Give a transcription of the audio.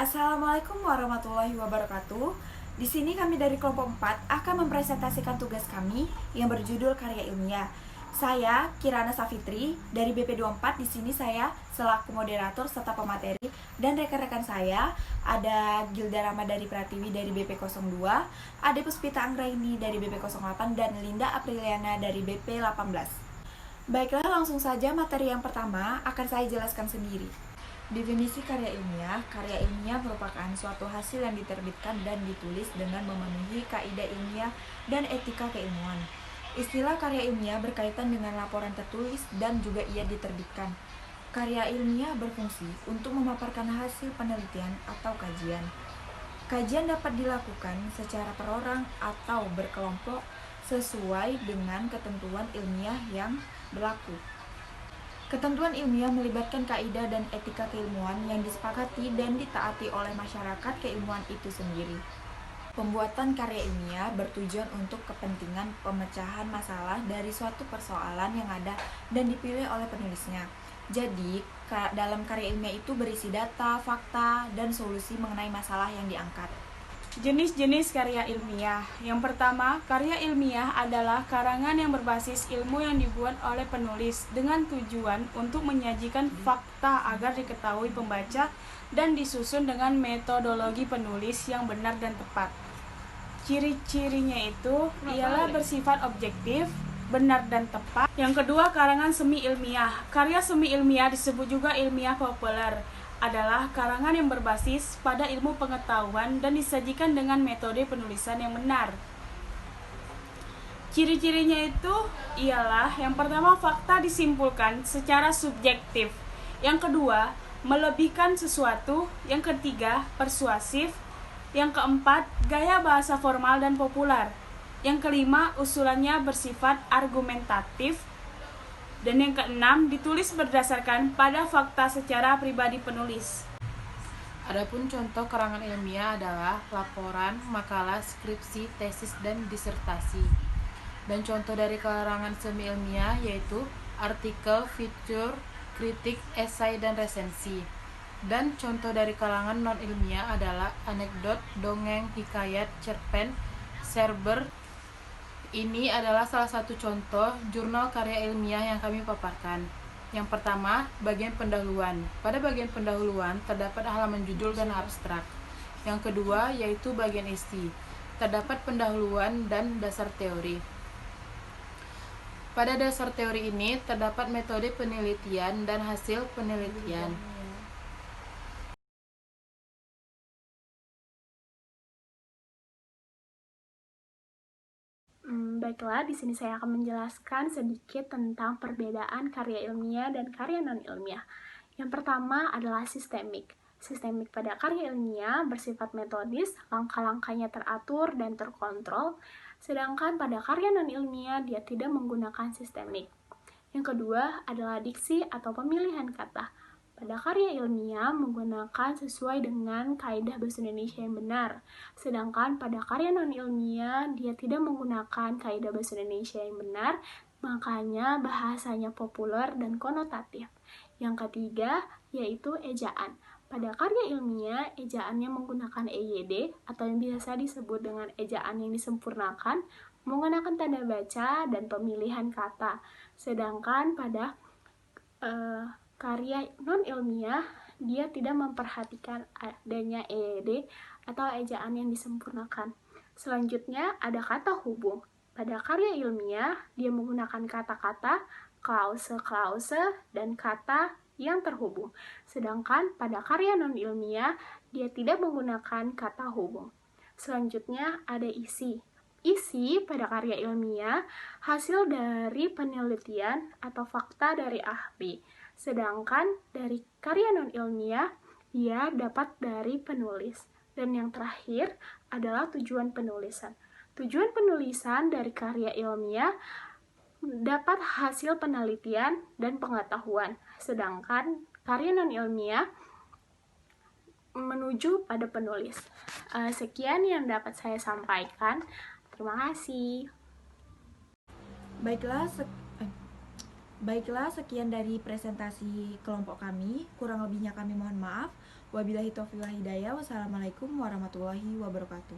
Assalamualaikum warahmatullahi wabarakatuh. Di sini kami dari kelompok 4 akan mempresentasikan tugas kami yang berjudul karya ilmiah. Saya Kirana Safitri dari BP24. Di sini saya selaku moderator serta pemateri, dan rekan-rekan saya ada Gilda Ramadhani Pratiwi dari BP02, Ade Puspita Anggraini dari BP08, dan Linda Apriliana dari BP18. Baiklah, langsung saja materi yang pertama akan saya jelaskan sendiri. Definisi karya ilmiah merupakan suatu hasil yang diterbitkan dan ditulis dengan memenuhi kaidah ilmiah dan etika keilmuan. Istilah karya ilmiah berkaitan dengan laporan tertulis dan juga ia diterbitkan. Karya ilmiah berfungsi untuk memaparkan hasil penelitian atau kajian. Kajian dapat dilakukan secara perorang atau berkelompok sesuai dengan ketentuan ilmiah yang berlaku. Ketentuan ilmiah melibatkan kaidah dan etika keilmuan yang disepakati dan ditaati oleh masyarakat keilmuan itu sendiri. Pembuatan karya ilmiah bertujuan untuk kepentingan pemecahan masalah dari suatu persoalan yang ada dan dipilih oleh penulisnya. Jadi, dalam karya ilmiah itu berisi data, fakta, dan solusi mengenai masalah yang diangkat. Jenis-jenis karya ilmiah. Yang pertama, karya ilmiah adalah karangan yang berbasis ilmu yang dibuat oleh penulis dengan tujuan untuk menyajikan fakta agar diketahui pembaca dan disusun dengan metodologi penulis yang benar dan tepat. Ciri-cirinya itu ialah bersifat objektif, benar dan tepat. Yang kedua, karangan semi ilmiah. Karya semi ilmiah disebut juga ilmiah populer, adalah karangan yang berbasis pada ilmu pengetahuan dan disajikan dengan metode penulisan yang benar. Ciri-cirinya itu ialah yang pertama, fakta disimpulkan secara subjektif. Yang kedua, melebihkan sesuatu. Yang ketiga, persuasif. Yang keempat, gaya bahasa formal dan populer. Yang kelima, usulannya bersifat argumentatif. Dan yang keenam, ditulis berdasarkan pada fakta secara pribadi penulis. Adapun contoh karangan ilmiah adalah laporan, makalah, skripsi, tesis, dan disertasi. Dan contoh dari karangan semi ilmiah yaitu artikel, feature, kritik, esai, dan resensi. Dan contoh dari kalangan non ilmiah adalah anekdot, dongeng, hikayat, cerpen, serber. Ini adalah salah satu contoh jurnal karya ilmiah yang kami paparkan. Yang pertama, bagian pendahuluan. Pada bagian pendahuluan terdapat halaman judul dan abstrak. Yang kedua, yaitu bagian isi. Terdapat pendahuluan dan dasar teori. Pada dasar teori ini terdapat metode penelitian dan hasil penelitian. Baiklah, di sini saya akan menjelaskan sedikit tentang perbedaan karya ilmiah dan karya non-ilmiah. Yang pertama adalah sistemik. Sistemik pada karya ilmiah bersifat metodis, langkah-langkahnya teratur dan terkontrol, sedangkan pada karya non-ilmiah dia tidak menggunakan sistemik. Yang kedua adalah diksi atau pemilihan kata. Pada karya ilmiah menggunakan sesuai dengan kaidah bahasa Indonesia yang benar, sedangkan pada karya non-ilmiah dia tidak menggunakan kaidah bahasa Indonesia yang benar, makanya bahasanya populer dan konotatif. Yang ketiga yaitu ejaan. Pada karya ilmiah, ejaannya menggunakan EYD atau yang biasa disebut dengan ejaan yang disempurnakan, menggunakan tanda baca dan pemilihan kata. Sedangkan pada karya non-ilmiah, dia tidak memperhatikan adanya EYD atau ejaan yang disempurnakan. Selanjutnya ada kata hubung. Pada karya ilmiah, dia menggunakan kata-kata, klause-klause, dan kata yang terhubung. Sedangkan pada karya non-ilmiah, dia tidak menggunakan kata hubung. Selanjutnya ada isi. Isi pada karya ilmiah hasil dari penelitian atau fakta dari ahli. Sedangkan dari karya non-ilmiah, dia dapat dari penulis. Dan yang terakhir adalah tujuan penulisan. Tujuan penulisan dari karya ilmiah dapat hasil penelitian dan pengetahuan. Sedangkan karya non-ilmiah menuju pada penulis. Sekian yang dapat saya sampaikan. Terima kasih. Baiklah, Baiklah, sekian dari presentasi kelompok kami. Kurang lebihnya kami mohon maaf. Wabillahi taufiq wal hidayah. Wassalamualaikum warahmatullahi wabarakatuh.